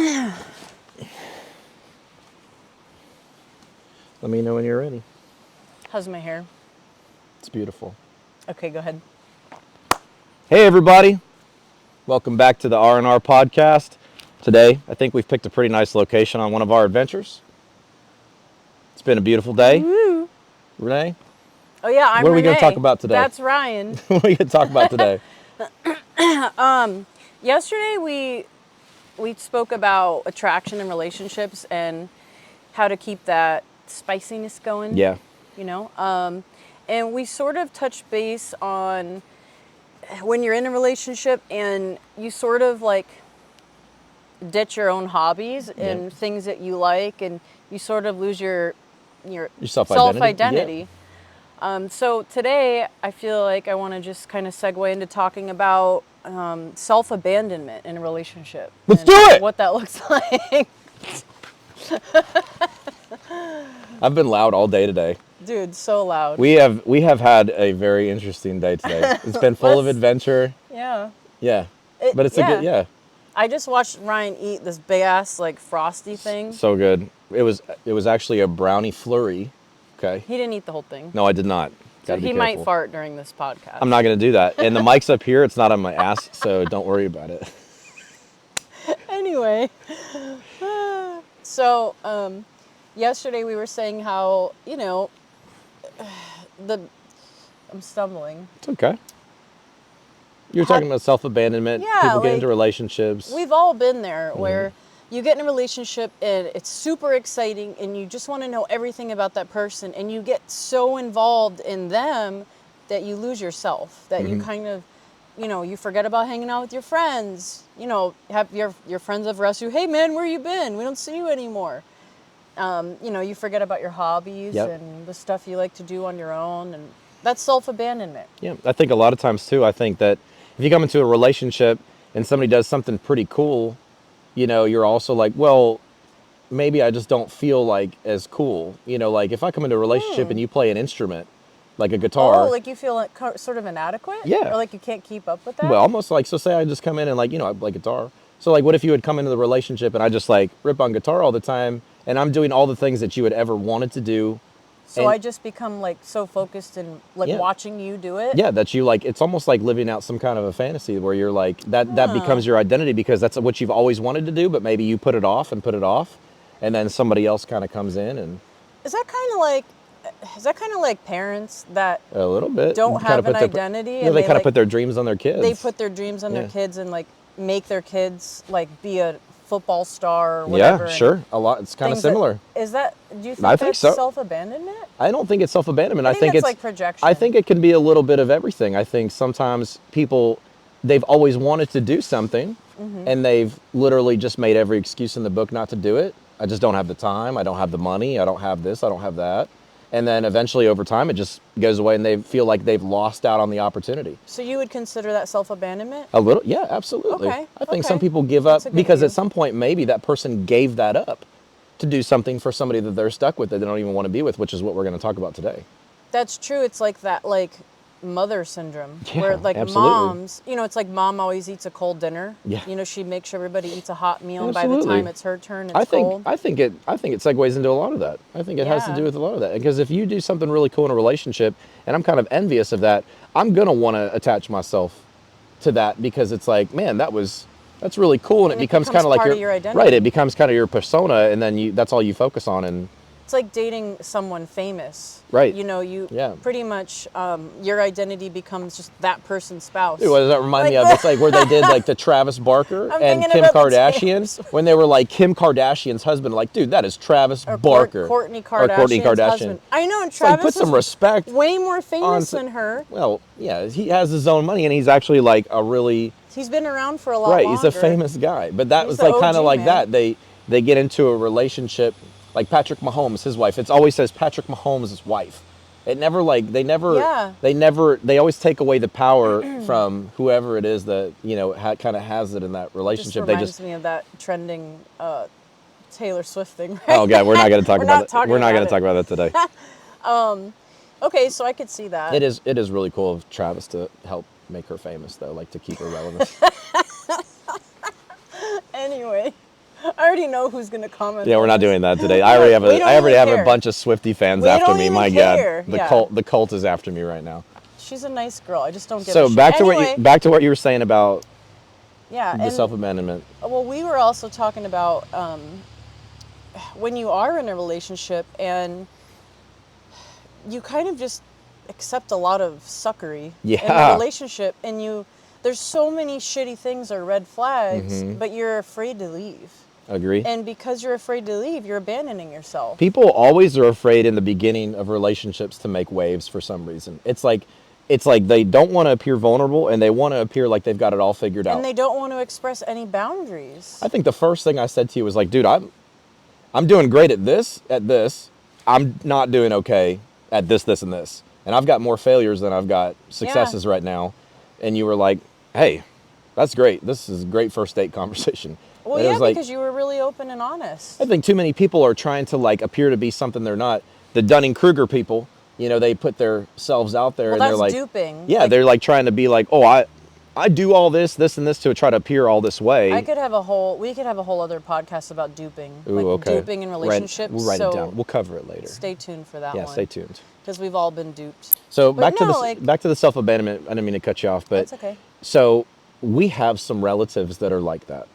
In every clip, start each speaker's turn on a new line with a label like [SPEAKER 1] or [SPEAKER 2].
[SPEAKER 1] Let me know when you're ready.
[SPEAKER 2] How's my hair?
[SPEAKER 1] It's beautiful.
[SPEAKER 2] Okay, go ahead.
[SPEAKER 1] Hey, everybody. Welcome back to the R&R podcast. Today, I think we've picked a pretty nice location on one of our adventures. It's been a beautiful day.
[SPEAKER 2] Woo.
[SPEAKER 1] Renee?
[SPEAKER 2] Oh, yeah, I'm
[SPEAKER 1] What are we going to
[SPEAKER 2] Renee.
[SPEAKER 1] talk about today?
[SPEAKER 2] That's Ryan.
[SPEAKER 1] What are we going to talk about today?
[SPEAKER 2] Yesterday, we spoke about attraction and relationships and how to keep that spiciness going.
[SPEAKER 1] Yeah.
[SPEAKER 2] You know? And we sort of touched base on when you're in a relationship and you sort of like ditch your own hobbies and things that you like, and you sort of lose your self-identity. So today I feel like I want to just kind of segue into talking about self-abandonment in a relationship.
[SPEAKER 1] Let's do it!
[SPEAKER 2] What that looks like.
[SPEAKER 1] I've been loud all day today.
[SPEAKER 2] Dude, so loud.
[SPEAKER 1] We have had a very interesting day today. It's been full of adventure.
[SPEAKER 2] Yeah.
[SPEAKER 1] Yeah. But it's a good, yeah.
[SPEAKER 2] I just watched Ryan eat this big ass like frosty thing.
[SPEAKER 1] So good. It was actually a brownie flurry. Okay.
[SPEAKER 2] He didn't eat the whole thing.
[SPEAKER 1] No, I did not.
[SPEAKER 2] So he might fart during this podcast.
[SPEAKER 1] I'm not going to do that. And the mic's up here. It's not on my ass, so don't worry about it.
[SPEAKER 2] Anyway. So, yesterday we were saying how, you know, I'm stumbling.
[SPEAKER 1] It's okay. You're talking about self-abandonment.
[SPEAKER 2] Yeah,
[SPEAKER 1] people get
[SPEAKER 2] like,
[SPEAKER 1] into relationships.
[SPEAKER 2] We've all been there where you get in a relationship and it's super exciting and you just want to know everything about that person, and you get so involved in them that you lose yourself, that you kind of, you know, you forget about hanging out with your friends. You know, have your friends have asked you, hey man, where you been? We don't see you anymore. You know, you forget about your hobbies and the stuff you like to do on your own, and that's self-abandonment.
[SPEAKER 1] Yeah, I think a lot of times too, I think that if you come into a relationship and somebody does something pretty cool, you know, you're also like, well, maybe I just don't feel like as cool. You know, like if I come into a relationship and you play an instrument, like a guitar.
[SPEAKER 2] Oh, like you feel like sort of inadequate?
[SPEAKER 1] Yeah.
[SPEAKER 2] Or like you can't keep up with that?
[SPEAKER 1] Well, almost like, so say I just come in and like, you know, I play guitar. So like, what if you would come into the relationship and I just like rip on guitar all the time and I'm doing all the things that you would ever wanted to do.
[SPEAKER 2] So I just become like so focused in like watching you do it?
[SPEAKER 1] Yeah, that you like, it's almost like living out some kind of a fantasy where you're like, that becomes your identity because that's what you've always wanted to do, but maybe you put it off, and then somebody else kind of comes in and...
[SPEAKER 2] Is that kind of like parents that...
[SPEAKER 1] A little bit.
[SPEAKER 2] Don't have an identity?
[SPEAKER 1] Yeah, they kind of put their dreams on their kids.
[SPEAKER 2] They put their dreams on their kids and like make their kids like be a football star or whatever.
[SPEAKER 1] Yeah, sure. A lot. It's kind of similar.
[SPEAKER 2] Do you think that's
[SPEAKER 1] so.
[SPEAKER 2] Self-abandonment?
[SPEAKER 1] I don't think it's self-abandonment.
[SPEAKER 2] I think it's like projection.
[SPEAKER 1] I think it can be a little bit of everything. I think sometimes people, they've always wanted to do something and they've literally just made every excuse in the book not to do it. I just don't have the time. I don't have the money. I don't have this. I don't have that. And then eventually over time, it just goes away and they feel like they've lost out on the opportunity.
[SPEAKER 2] So you would consider that self-abandonment?
[SPEAKER 1] A little, yeah, absolutely.
[SPEAKER 2] Okay.
[SPEAKER 1] I think some people give up because at some point maybe that person gave that up to do something for somebody that they're stuck with that they don't even want to be with, which is what we're going to talk about today.
[SPEAKER 2] That's true. It's like that, like mother syndrome,
[SPEAKER 1] Yeah,
[SPEAKER 2] where like
[SPEAKER 1] absolutely.
[SPEAKER 2] moms, you know, it's like mom always eats a cold dinner.
[SPEAKER 1] Yeah.
[SPEAKER 2] You know, she makes sure everybody eats a hot meal, and by
[SPEAKER 1] Absolutely.
[SPEAKER 2] the time it's her turn, it's cold.
[SPEAKER 1] I think it segues into a lot of that. I think it has to do with a lot of that. Because if you do something really cool in a relationship, and I'm kind of envious of that, I'm going to want to attach myself to that because it's like, man, that's really cool. And it becomes kind of like
[SPEAKER 2] your identity.
[SPEAKER 1] Right, it becomes kind of your persona, and then that's all you focus on. And
[SPEAKER 2] it's like dating someone famous.
[SPEAKER 1] Right.
[SPEAKER 2] You know, pretty much your identity becomes just that person's spouse.
[SPEAKER 1] Dude, what does that remind me of? It's like where they did like the Travis Barker and Kim Kardashian. When they were like Kim Kardashian's husband, like, dude, that is Travis Barker.
[SPEAKER 2] Kourtney Kardashian's husband. I know, and Travis
[SPEAKER 1] like, put some respect.
[SPEAKER 2] Way more famous than her.
[SPEAKER 1] Well, yeah, he has his own money and he's actually like a really...
[SPEAKER 2] He's been around for a lot longer.
[SPEAKER 1] Right, he's a famous guy. But that was like kind of like that. They get into a relationship, like Patrick Mahomes, his wife. It always says Patrick Mahomes' wife. It never like, they always take away the power from whoever it is that, you know, kind of has it in that relationship.
[SPEAKER 2] It just reminds me of that trending Taylor Swift thing, right?
[SPEAKER 1] Oh, God, we're not going to talk about it. We're not going to talk about that today.
[SPEAKER 2] Okay, so I could see that.
[SPEAKER 1] It is really cool of Travis to help make her famous, though, like to keep her relevant.
[SPEAKER 2] Anyway. I already know who's gonna comment.
[SPEAKER 1] Yeah, we're
[SPEAKER 2] on
[SPEAKER 1] not
[SPEAKER 2] this.
[SPEAKER 1] doing that today. I already have
[SPEAKER 2] We don't
[SPEAKER 1] have a
[SPEAKER 2] care.
[SPEAKER 1] bunch of Swiftie fans
[SPEAKER 2] We
[SPEAKER 1] after
[SPEAKER 2] don't
[SPEAKER 1] me.
[SPEAKER 2] even
[SPEAKER 1] My
[SPEAKER 2] care.
[SPEAKER 1] God,
[SPEAKER 2] Yeah.
[SPEAKER 1] the cult is after me right now.
[SPEAKER 2] She's a nice girl. I just don't give a
[SPEAKER 1] So
[SPEAKER 2] shit.
[SPEAKER 1] back to
[SPEAKER 2] Anyway,
[SPEAKER 1] back to what you were saying about
[SPEAKER 2] yeah,
[SPEAKER 1] the
[SPEAKER 2] and
[SPEAKER 1] self abandonment.
[SPEAKER 2] well, we were also talking about when you are in a relationship and you kind of just accept a lot of suckery in the
[SPEAKER 1] Yeah.
[SPEAKER 2] relationship, and there's so many shitty things or red flags,
[SPEAKER 1] Mm-hmm.
[SPEAKER 2] but you're afraid to leave.
[SPEAKER 1] Agree.
[SPEAKER 2] And because you're afraid to leave, you're abandoning yourself.
[SPEAKER 1] People always are afraid in the beginning of relationships to make waves for some reason. It's like they don't want to appear vulnerable and they want to appear like they've got it all figured out.
[SPEAKER 2] And they don't want to express any boundaries.
[SPEAKER 1] I think the first thing I said to you was like, dude, I'm doing great at this. I'm not doing okay at this, and this. And I've got more failures than I've got successes right now. And you were like, hey, that's great. This is a great first date conversation.
[SPEAKER 2] Well,
[SPEAKER 1] and
[SPEAKER 2] yeah,
[SPEAKER 1] it was like,
[SPEAKER 2] because you were really open and honest.
[SPEAKER 1] I think too many people are trying to like appear to be something they're not. The Dunning-Kruger people, they put themselves out there
[SPEAKER 2] Well,
[SPEAKER 1] and they're
[SPEAKER 2] that's
[SPEAKER 1] like,
[SPEAKER 2] duping.
[SPEAKER 1] yeah,
[SPEAKER 2] Like,
[SPEAKER 1] they're like trying to be like, oh, I do all this, and this to try to appear all this way.
[SPEAKER 2] we could have a whole other podcast about duping.
[SPEAKER 1] Ooh,
[SPEAKER 2] like
[SPEAKER 1] okay.
[SPEAKER 2] duping in relationships.
[SPEAKER 1] We'll write it down. We'll cover it later.
[SPEAKER 2] Stay tuned for that one.
[SPEAKER 1] Yeah, stay tuned.
[SPEAKER 2] Because we've all been duped.
[SPEAKER 1] So
[SPEAKER 2] But
[SPEAKER 1] back to the self abandonment. I didn't mean to cut you off, but
[SPEAKER 2] That's okay.
[SPEAKER 1] So we have some relatives that are like that.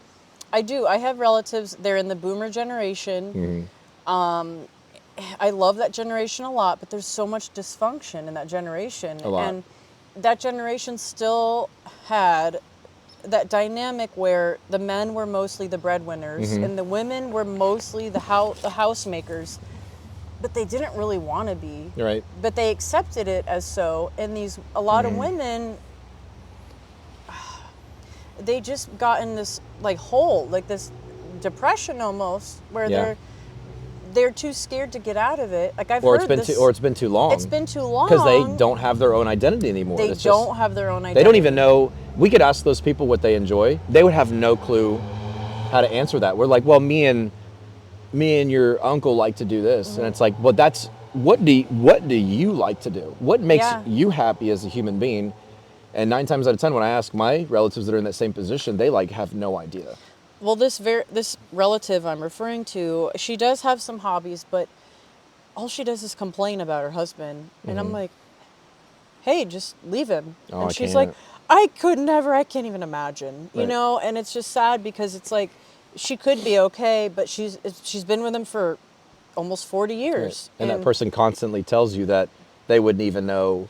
[SPEAKER 2] I do. I have relatives. They're in the boomer generation. I love that generation a lot, but there's so much dysfunction in that generation.
[SPEAKER 1] A lot.
[SPEAKER 2] And that generation still had that dynamic where the men were mostly the breadwinners and the women were mostly the housemakers, but they didn't really want to be.
[SPEAKER 1] Right.
[SPEAKER 2] But they accepted it as so. And a lot of women, they just got in this like hole, like this depression almost, where
[SPEAKER 1] Yeah.
[SPEAKER 2] they're too scared to get out of it. Like I've
[SPEAKER 1] Or
[SPEAKER 2] heard this.
[SPEAKER 1] it's been too long.
[SPEAKER 2] It's been too long
[SPEAKER 1] because they don't have their own identity anymore.
[SPEAKER 2] They
[SPEAKER 1] It's
[SPEAKER 2] don't
[SPEAKER 1] just,
[SPEAKER 2] have their own identity.
[SPEAKER 1] They don't even know. We could ask those people what they enjoy. They would have no clue how to answer that. We're like, well, me and your uncle like to do this, and it's like, well, that's what do you like to do? What makes you happy as a human being? And 9 times out of 10, when I ask my relatives that are in that same position, they like have no idea.
[SPEAKER 2] Well, this relative I'm referring to, she does have some hobbies, but all she does is complain about her husband. And I'm like, hey, just leave him.
[SPEAKER 1] Oh,
[SPEAKER 2] and
[SPEAKER 1] I
[SPEAKER 2] she's
[SPEAKER 1] can't.
[SPEAKER 2] like, I could never, I can't even imagine,
[SPEAKER 1] Right.
[SPEAKER 2] and it's just sad because it's like, she could be okay, but she's been with him for almost 40 years.
[SPEAKER 1] Right. And that person constantly tells you that they wouldn't even know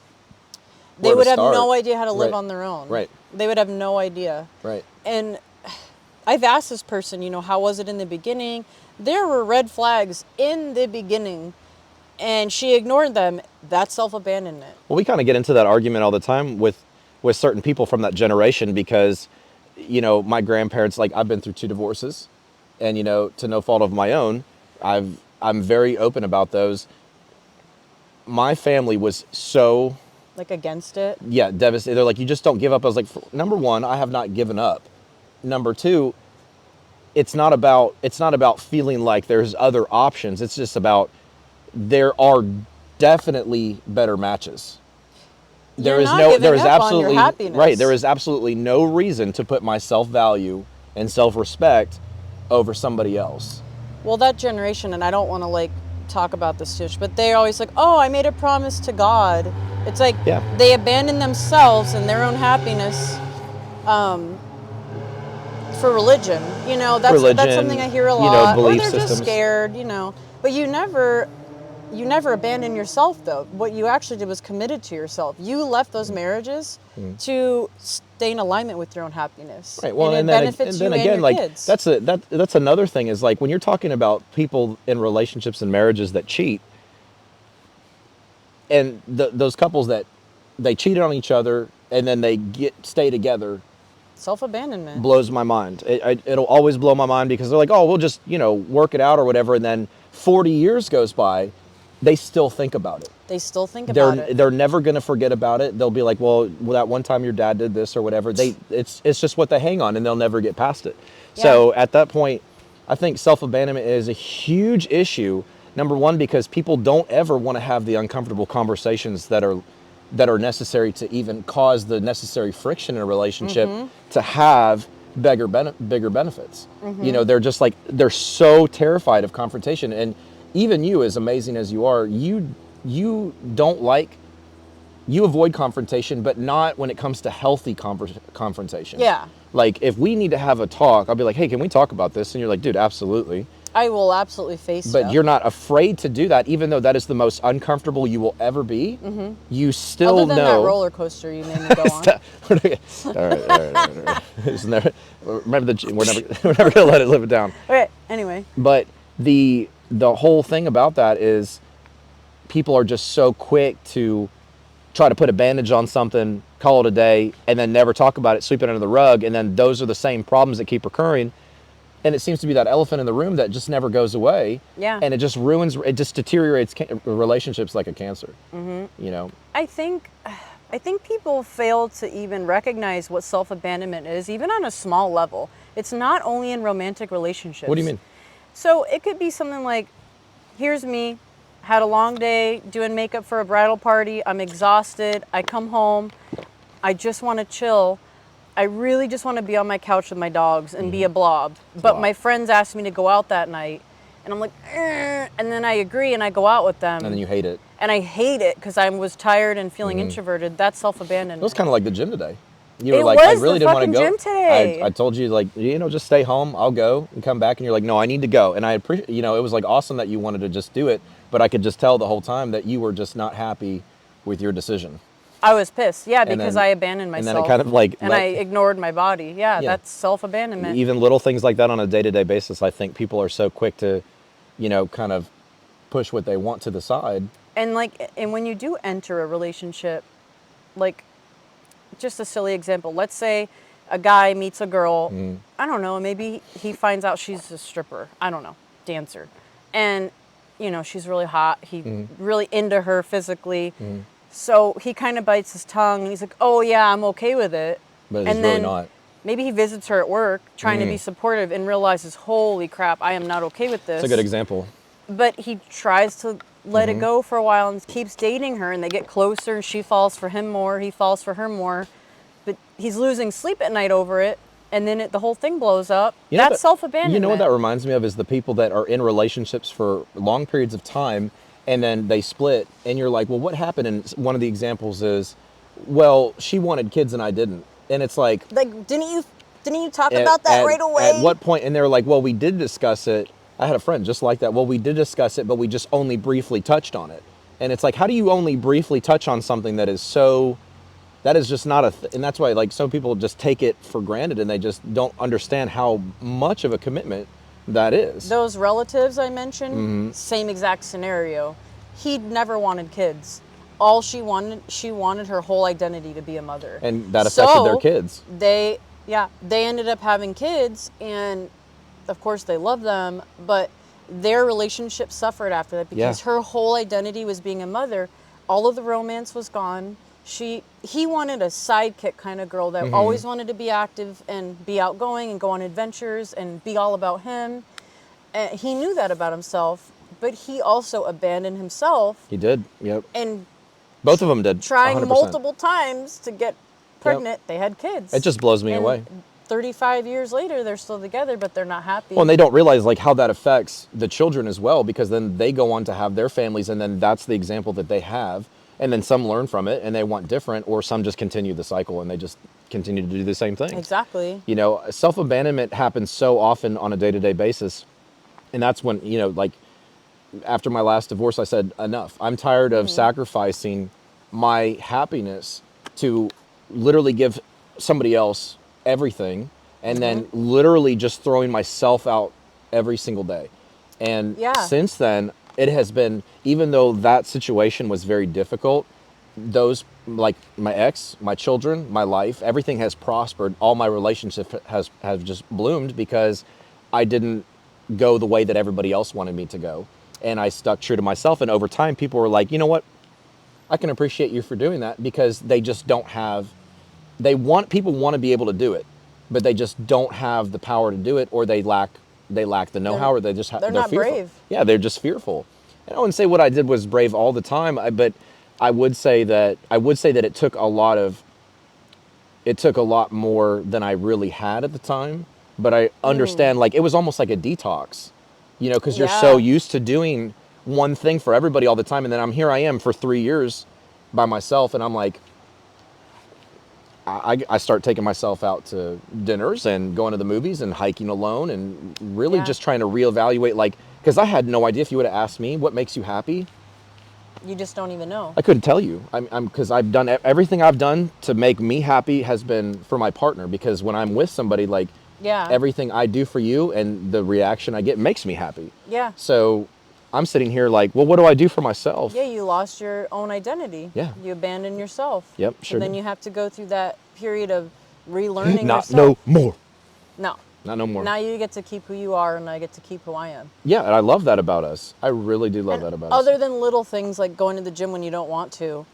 [SPEAKER 2] they would have
[SPEAKER 1] start.
[SPEAKER 2] no idea how to live
[SPEAKER 1] Right.
[SPEAKER 2] on their own.
[SPEAKER 1] Right.
[SPEAKER 2] They would have no idea.
[SPEAKER 1] Right.
[SPEAKER 2] And I've asked this person, how was it in the beginning? There were red flags in the beginning, and she ignored them. That's self-abandonment.
[SPEAKER 1] Well, we kind of get into that argument all the time with certain people from that generation because, my grandparents, like I've been through 2 divorces and, to no fault of my own, I'm very open about those. My family was so...
[SPEAKER 2] Like against it?
[SPEAKER 1] Yeah, devastated. They're like, you just don't give up. I was like, number 1, I have not given up. Number 2, it's not about feeling like there's other options. It's just about there are definitely better matches. There is absolutely right. There is absolutely no reason to put my self-value and self-respect over somebody else.
[SPEAKER 2] Well, that generation, and I don't want to talk about this too much, but they're always like, oh, I made a promise to God. It's like they abandon themselves and their own happiness for religion. That's something I hear a lot. Or they're just scared, But you never abandon yourself, though. What you actually did was committed to yourself. You left those marriages to stay in alignment with your own happiness.
[SPEAKER 1] Right. Well,
[SPEAKER 2] and it benefits you and your kids.
[SPEAKER 1] That's another thing is like when you're talking about people in relationships and marriages that cheat, and those couples that they cheated on each other and then they stay together.
[SPEAKER 2] Self-abandonment
[SPEAKER 1] blows my mind. It'll always blow my mind because they're like, oh, we'll just work it out or whatever, and then 40 years goes by. They still think about it.
[SPEAKER 2] They still think about it.
[SPEAKER 1] They're never going to forget about it. They'll be like, well, that one time your dad did this or whatever. It's just what they hang on, and they'll never get past it. Yeah. So at that point, I think self-abandonment is a huge issue. Number 1, because people don't ever want to have the uncomfortable conversations that are necessary to even cause the necessary friction in a relationship to have bigger benefits. You know, they're just like, they're so terrified of confrontation. And even you, as amazing as you are, you don't like, you avoid confrontation, but not when it comes to healthy confrontation.
[SPEAKER 2] Yeah.
[SPEAKER 1] Like, if we need to have a talk, I'll be like, hey, can we talk about this? And you're like, dude, absolutely.
[SPEAKER 2] I will absolutely face
[SPEAKER 1] But
[SPEAKER 2] you.
[SPEAKER 1] you're not afraid to do that, even though that is the most uncomfortable you will ever be. You still
[SPEAKER 2] Other than
[SPEAKER 1] know.
[SPEAKER 2] that roller coaster you made me go on.
[SPEAKER 1] all right. It's never, remember we're never gonna let it live it down.
[SPEAKER 2] Okay, anyway.
[SPEAKER 1] But the whole thing about that is people are just so quick to try to put a bandage on something, call it a day, and then never talk about it, sweep it under the rug, and then those are the same problems that keep recurring. And it seems to be that elephant in the room that just never goes away.
[SPEAKER 2] Yeah.
[SPEAKER 1] And it just deteriorates relationships like a cancer. You know?
[SPEAKER 2] I think people fail to even recognize what self-abandonment is, even on a small level. It's not only in romantic relationships.
[SPEAKER 1] What do you mean?
[SPEAKER 2] So it could be something like, here's me, had a long day doing makeup for a bridal party. I'm exhausted. I come home. I just want to chill. I really just want to be on my couch with my dogs and be a blob. But my friends asked me to go out that night. And I'm like, and then I agree and I go out with them.
[SPEAKER 1] And then you hate it.
[SPEAKER 2] And I hate it because I was tired and feeling introverted. That's self-abandonment.
[SPEAKER 1] It was kind of like the gym today. You were
[SPEAKER 2] It
[SPEAKER 1] like,
[SPEAKER 2] was
[SPEAKER 1] I really
[SPEAKER 2] the
[SPEAKER 1] didn't want to
[SPEAKER 2] fucking
[SPEAKER 1] go.
[SPEAKER 2] gym today.
[SPEAKER 1] I told you, like, you know, just stay home. I'll go and come back. And you're like, no, I need to go. And I appreciate, you know, it was like awesome that you wanted to just do it. But I could just tell the whole time that you were just not happy with your decision.
[SPEAKER 2] I was pissed, yeah, because I abandoned myself.
[SPEAKER 1] And then it kind of like...
[SPEAKER 2] And I ignored my body. Yeah, that's self-abandonment.
[SPEAKER 1] Even little things like that on a day-to-day basis, I think people are so quick to, you know, kind of push what they want to the side.
[SPEAKER 2] And when you do enter a relationship, like, just a silly example, let's say a guy meets a girl, I don't know, maybe he finds out she's a stripper, I don't know, dancer. And, you know, she's really hot, he's really into her physically. So he kind of bites his tongue and he's like, oh yeah, I'm okay with it.
[SPEAKER 1] But
[SPEAKER 2] and
[SPEAKER 1] he's
[SPEAKER 2] then
[SPEAKER 1] really not.
[SPEAKER 2] Maybe he visits her at work trying to be supportive and realizes, holy crap, I am not okay with this.
[SPEAKER 1] It's a good example.
[SPEAKER 2] But he tries to let it go for a while and keeps dating her, and they get closer and she falls for him more, he falls for her more. But he's losing sleep at night over it, and then the whole thing blows up.
[SPEAKER 1] You know,
[SPEAKER 2] That's self-abandonment.
[SPEAKER 1] You know what that reminds me of is the people that are in relationships for long periods of time and then they split and you're like, well, what happened? And one of the examples is, well, she wanted kids and I didn't. And it's like
[SPEAKER 2] didn't you talk about that right away?
[SPEAKER 1] At what point? And they're like, well, we did discuss it. I had a friend just like that. Well, we did discuss it, but we just only briefly touched on it. And it's like, how do you only briefly touch on something that is so, that is just not and that's why like some people just take it for granted and they just don't understand how much of a commitment that is.
[SPEAKER 2] Those relatives I mentioned, same exact scenario. He'd never wanted kids. All she wanted her whole identity to be a mother.
[SPEAKER 1] And that affected their kids.
[SPEAKER 2] They ended up having kids, and of course they love them, but their relationship suffered after that because her whole identity was being a mother. All of the romance was gone. He wanted a sidekick kind of girl that always wanted to be active and be outgoing and go on adventures and be all about him. And he knew that about himself, but he also abandoned himself.
[SPEAKER 1] He did, yep.
[SPEAKER 2] And
[SPEAKER 1] both of them did.
[SPEAKER 2] Trying
[SPEAKER 1] 100%.
[SPEAKER 2] multiple times to get pregnant. They had kids.
[SPEAKER 1] It just blows me away.
[SPEAKER 2] 35 years later, they're still together, but they're not happy.
[SPEAKER 1] Well, and they don't realize like how that affects the children as well, because then they go on to have their families, and then that's the example that they have. And then some learn from it and they want different, or some just continue the cycle and they just continue to do the same thing.
[SPEAKER 2] Exactly.
[SPEAKER 1] You know, self-abandonment happens so often on a day-to-day basis. And that's when, you know, like after my last divorce, I said, enough. I'm tired of sacrificing my happiness to literally give somebody else everything and then literally just throwing myself out every single day. And since then, it has been, even though that situation was very difficult, those, like my ex, my children, my life, everything has prospered. All my relationships have just bloomed because I didn't go the way that everybody else wanted me to go. And I stuck true to myself. And over time, people were like, you know what? I can appreciate you for doing that, because they just don't have, people want to be able to do it, but they just don't have the power to do it, or they lack the know-how, or they're
[SPEAKER 2] not
[SPEAKER 1] fearful.
[SPEAKER 2] brave.
[SPEAKER 1] Yeah, they're just fearful. And I wouldn't say what I did was brave all the time, but I would say that it took a lot of it took a lot more than I really had at the time. But I understand, like, it was almost like a detox, you know, because you're so
[SPEAKER 2] Yeah.
[SPEAKER 1] used to doing one thing for everybody all the time. And then I am for 3 years by myself. And I'm like, I start taking myself out to dinners and going to the movies and hiking alone and really
[SPEAKER 2] Yeah.
[SPEAKER 1] just trying to reevaluate, like, because I had no idea. If you would have asked me what makes you happy,
[SPEAKER 2] You just don't even know.
[SPEAKER 1] I couldn't tell you. Because I've done everything I've done to make me happy has been for my partner. Because when I'm with somebody, like,
[SPEAKER 2] Yeah.
[SPEAKER 1] everything I do for you and the reaction I get makes me happy.
[SPEAKER 2] Yeah.
[SPEAKER 1] So I'm sitting here like, well, what do I do for myself?
[SPEAKER 2] Yeah, you lost your own identity.
[SPEAKER 1] Yeah.
[SPEAKER 2] You abandoned yourself.
[SPEAKER 1] Yep, sure
[SPEAKER 2] And then
[SPEAKER 1] did.
[SPEAKER 2] you have to go through that period of relearning
[SPEAKER 1] Not
[SPEAKER 2] yourself.
[SPEAKER 1] no more.
[SPEAKER 2] No.
[SPEAKER 1] Not no more.
[SPEAKER 2] Now you get to keep who you are, and I get to keep who I am.
[SPEAKER 1] Yeah, and I love that about us. I really do love
[SPEAKER 2] And
[SPEAKER 1] that about
[SPEAKER 2] other
[SPEAKER 1] us.
[SPEAKER 2] than little things like going to the gym when you don't want to,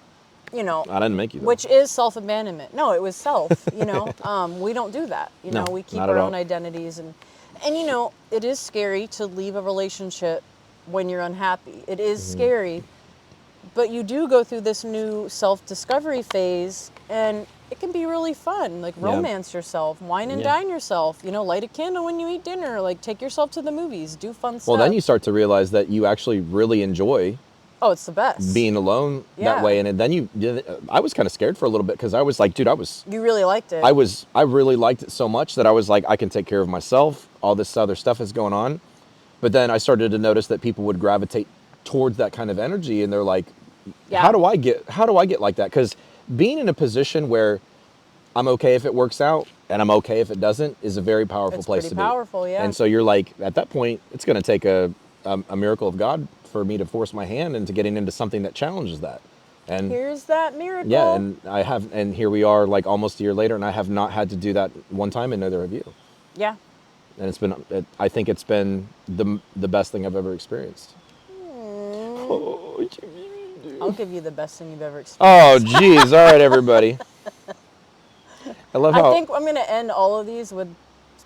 [SPEAKER 2] you know,
[SPEAKER 1] I didn't make you though.
[SPEAKER 2] which is self-abandonment. No, it was self, you know. We don't do that. You
[SPEAKER 1] No,
[SPEAKER 2] know, we keep
[SPEAKER 1] not at
[SPEAKER 2] our
[SPEAKER 1] all.
[SPEAKER 2] own identities. And, you know, it is scary to leave a relationship when you're unhappy. It is
[SPEAKER 1] Mm-hmm.
[SPEAKER 2] scary. But you do go through this new self-discovery phase, and it can be really fun. Like,
[SPEAKER 1] Yeah.
[SPEAKER 2] romance yourself, wine and
[SPEAKER 1] Yeah.
[SPEAKER 2] dine yourself, you know, light a candle when you eat dinner, like, take yourself to the movies, do fun stuff.
[SPEAKER 1] Well, then you start to realize that you actually really enjoy
[SPEAKER 2] Oh, it's the best.
[SPEAKER 1] being alone
[SPEAKER 2] Yeah.
[SPEAKER 1] that way. And then I was kind of scared for a little bit because I was like, dude,
[SPEAKER 2] You really liked it.
[SPEAKER 1] I really liked it so much that I was like, I can take care of myself. All this other stuff is going on. But then I started to notice that people would gravitate towards that kind of energy. And they're like,
[SPEAKER 2] Yeah.
[SPEAKER 1] how do I get like that? Because being in a position where I'm okay if it works out and I'm okay if it doesn't is a very powerful
[SPEAKER 2] It's
[SPEAKER 1] place
[SPEAKER 2] pretty
[SPEAKER 1] to be.
[SPEAKER 2] powerful, yeah.
[SPEAKER 1] And so you're like, at that point, it's going to take a miracle of God for me to force my hand into getting into something that challenges that. And
[SPEAKER 2] Here's that miracle.
[SPEAKER 1] yeah, and here we are like almost a year later, and I have not had to do that one time, and neither have you.
[SPEAKER 2] Yeah.
[SPEAKER 1] And I think it's been the best thing I've ever experienced.
[SPEAKER 2] I'll give you the best thing you've ever
[SPEAKER 1] Oh,
[SPEAKER 2] experienced.
[SPEAKER 1] geez. All right, everybody. I love how
[SPEAKER 2] I think I'm going to end all of these with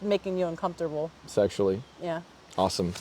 [SPEAKER 2] making you uncomfortable.
[SPEAKER 1] sexually
[SPEAKER 2] Yeah.
[SPEAKER 1] awesome.